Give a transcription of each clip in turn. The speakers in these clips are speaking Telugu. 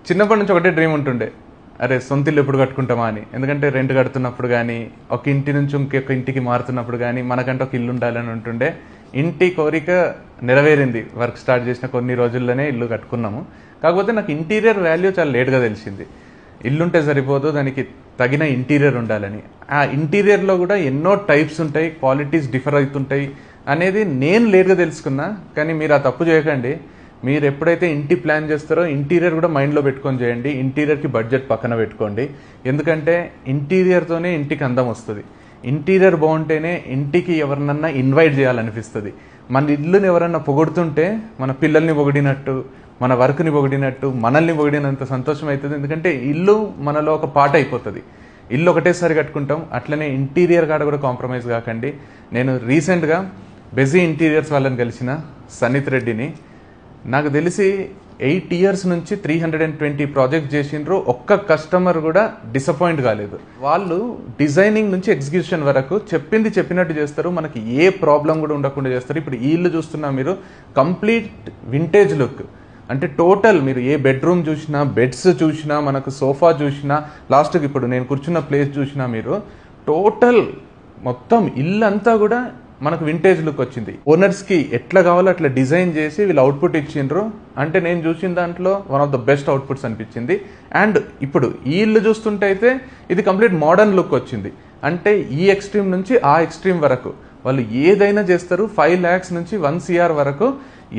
చిన్నప్పటి నుంచి ఒకటే డ్రీమ్ ఉంటుండే, అరే సొంత ఇల్లు ఎప్పుడు కట్టుకుంటామా అని. ఎందుకంటే రెంట్ కడుతున్నప్పుడు కానీ, ఒక ఇంటి నుంచి ఇంకొక ఇంటికి మారుతున్నప్పుడు కానీ మనకంటే ఒక ఇల్లు ఉండాలని ఉంటుండే. ఇంటి కోరిక నెరవేరింది. వర్క్ స్టార్ట్ చేసిన కొన్ని రోజుల్లోనే ఇల్లు కట్టుకున్నాము. కాకపోతే నాకు ఇంటీరియర్ వాల్యూ చాలా లేట్గా తెలిసింది. ఇల్లుంటే సరిపోదు, దానికి తగిన ఇంటీరియర్ ఉండాలని. ఆ ఇంటీరియర్లో కూడా ఎన్నో టైప్స్ ఉంటాయి, క్వాలిటీస్ డిఫర్ అవుతుంటాయి అనేది నేను లేట్గా తెలుసుకున్నా. కానీ మీరు ఆ తప్పు చేయకండి. మీరు ఎప్పుడైతే ఇంటి ప్లాన్ చేస్తారో ఇంటీరియర్ కూడా మైండ్లో పెట్టుకొని చేయండి. ఇంటీరియర్కి బడ్జెట్ పక్కన పెట్టుకోండి. ఎందుకంటే ఇంటీరియర్తోనే ఇంటికి అందం వస్తుంది. ఇంటీరియర్ బాగుంటేనే ఇంటికి ఎవరినన్నా ఇన్వైట్ చేయాలనిపిస్తుంది. మన ఇల్లుని ఎవరన్నా పొగుడుతుంటే మన పిల్లల్ని పొగిడినట్టు, మన వర్క్ని పొగిడినట్టు, మనల్ని పొగిడినంత సంతోషం అవుతుంది. ఎందుకంటే ఇల్లు మనలో ఒక పార్ట్ అయిపోతుంది. ఇల్లు ఒకటేసారి కట్టుకుంటాం. అట్లనే ఇంటీరియర్ కాడ కూడా కాంప్రమైజ్ కాకండి. నేను రీసెంట్గా బెజీ ఇంటీరియర్స్ వాళ్ళని కలిసిన సన్నిత్ రెడ్డిని. నాకు తెలిసి 8 years నుంచి 320 ప్రాజెక్ట్ చేసిండ్రు. ఒక్క కస్టమర్ కూడా డిసప్పాయింట్ కాలేదు. వాళ్ళు డిజైనింగ్ నుంచి ఎగ్జిక్యూషన్ వరకు చెప్పింది చెప్పినట్టు చేస్తారు. మనకి ఏ ప్రాబ్లం కూడా ఉండకుండా చేస్తారు. ఇప్పుడు ఈ ఇల్లు చూస్తున్నా మీరు, కంప్లీట్ వింటేజ్ లుక్. అంటే టోటల్ మీరు ఏ బెడ్రూమ్ చూసినా, బెడ్స్ చూసినా, మనకు సోఫా చూసినా, లాస్ట్కి ఇప్పుడు నేను కూర్చున్న ప్లేస్ చూసినా, మీరు టోటల్ మొత్తం ఇల్లు అంతా కూడా మనకు వింటేజ్ లుక్ వచ్చింది. ఓనర్స్కి ఎట్లా కావాలో అట్లా డిజైన్ చేసి వీళ్ళు అవుట్పుట్ ఇచ్చిండ్రు. అంటే నేను చూసిన దాంట్లో one of the best outputs అనిపించింది. అండ్ ఇప్పుడు ఈ ఇల్లు చూస్తుంటే అయితే ఇది కంప్లీట్ మోడర్న్ లుక్ వచ్చింది. అంటే ఈ ఎక్స్ట్రీమ్ నుంచి ఆ ఎక్స్ట్రీమ్ వరకు వాళ్ళు ఏదైనా చేస్తారు. 5 lakhs నుంచి 1 crore వరకు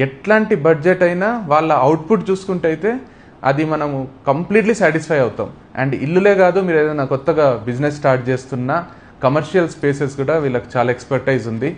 ఎట్లాంటి బడ్జెట్ అయినా వాళ్ళ అవుట్పుట్ చూసుకుంటే అయితే అది మనము కంప్లీట్లీ సాటిస్ఫై అవుతాం. అండ్ ఇల్లులే కాదు, మీరు ఏదైనా కొత్తగా బిజినెస్ స్టార్ట్ చేస్తున్నా కమర్షియల్ స్పేసెస్ కూడా వీళ్ళకి చాలా ఎక్స్పర్టైజ్ ఉంది.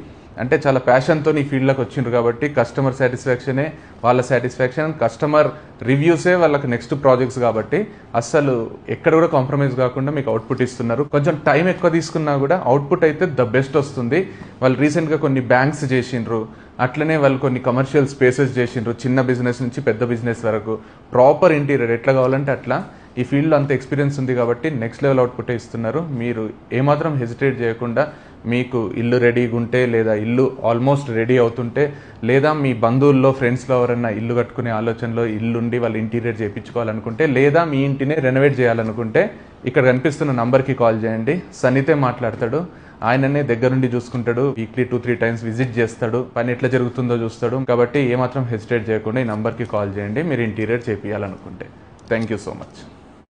అంటే చాలా ప్యాషన్తో ఈ ఫీల్డ్లోకి వచ్చిండ్రు కాబట్టి కస్టమర్ సాటిస్ఫాక్షనే వాళ్ళ సాటిస్ఫాక్షన్, కస్టమర్ రివ్యూసే వాళ్ళకి నెక్స్ట్ ప్రాజెక్ట్స్ కాబట్టి అస్సలు ఎక్కడ కూడా కాంప్రమైజ్ కాకుండా మీకు అవుట్పుట్ ఇస్తున్నారు. కొంచెం టైం ఎక్కువ తీసుకున్నా కూడా అవుట్పుట్ అయితే ద బెస్ట్ వస్తుంది. వాళ్ళు రీసెంట్గా కొన్ని బ్యాంక్స్ చేసిండ్రు, అట్లనే వాళ్ళు కొన్ని కమర్షియల్ స్పేసెస్ చేసిండ్రు. చిన్న బిజినెస్ నుంచి పెద్ద బిజినెస్ వరకు ప్రాపర్ ఇంటీరియర్ ఎట్లా కావాలంటే అట్లా. ఈ ఫీల్డ్లో అంత ఎక్స్పీరియన్స్ ఉంది కాబట్టి నెక్స్ట్ లెవెల్ అవుట్పుట్ ఇస్తున్నారు. మీరు ఏమాత్రం హెసిటేట్ చేయకుండా మీకు ఇల్లు రెడీగా ఉంటే, లేదా ఇల్లు ఆల్మోస్ట్ రెడీ అవుతుంటే, లేదా మీ బంధువుల్లో ఫ్రెండ్స్లో ఎవరైనా ఇల్లు కట్టుకునే ఆలోచనలో ఇల్లుండి వాళ్ళు ఇంటీరియర్ చేయించుకోవాలనుకుంటే, లేదా మీ ఇంటినే రెనోవేట్ చేయాలనుకుంటే ఇక్కడ కనిపిస్తున్న నంబర్కి కాల్ చేయండి. సన్నితే మాట్లాడతాడు. ఆయననే దగ్గరుండి చూసుకుంటాడు. వీక్లీ 2-3 times విజిట్ చేస్తాడు. పని ఎట్లా జరుగుతుందో చూస్తాడు. కాబట్టి ఏమాత్రం హెసిటేట్ చేయకుండా ఈ నంబర్కి కాల్ చేయండి మీరు ఇంటీరియర్ చేయించాలనుకుంటే. Thank you so much.